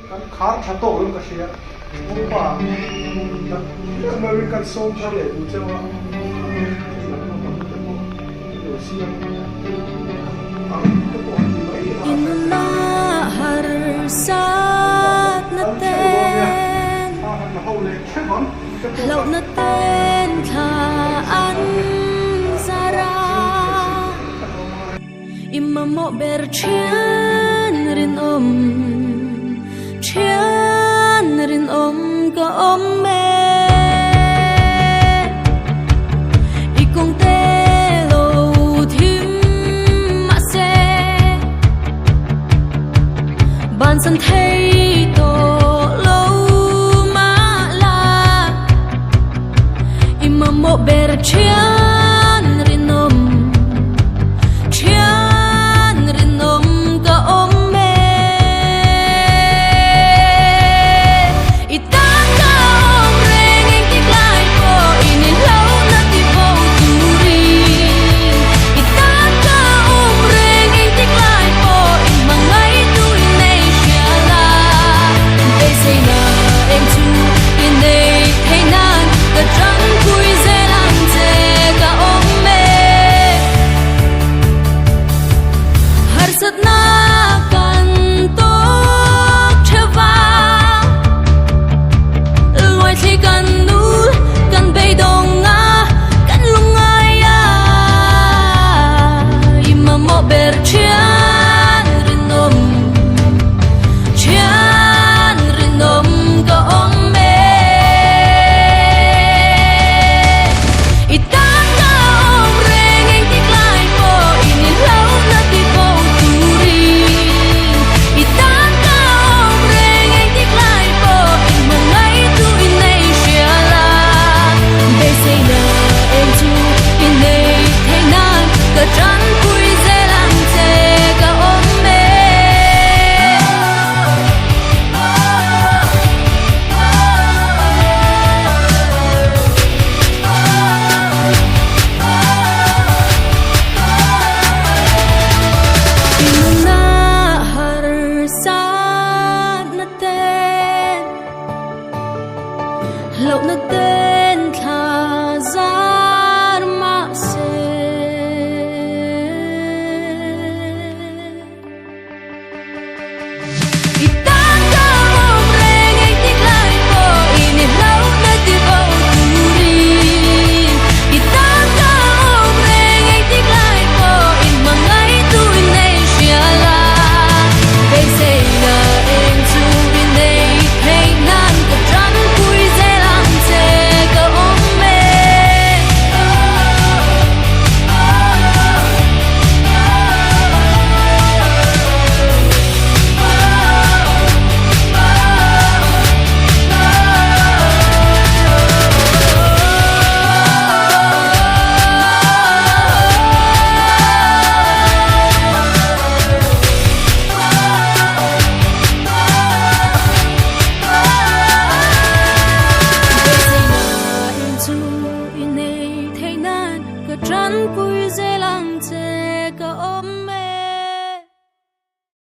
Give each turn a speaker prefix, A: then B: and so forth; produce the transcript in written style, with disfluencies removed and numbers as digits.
A: kan khar thato ul ka sia upa American song thale u chewa
B: inna har sat na ten lau na ten kha an zara imma mo ber chen rin ka me ikong te lo thim ma se ban san thei to lo ma la imma mo ber chian rin ka me itan ka reng ing ti klai po ini lo na ti po turi itan ka reng ing ti klai po in mangai tu nei sia la pe sei na em chu in nei hey nan ka trăng kui ze lang ze ka me har sat na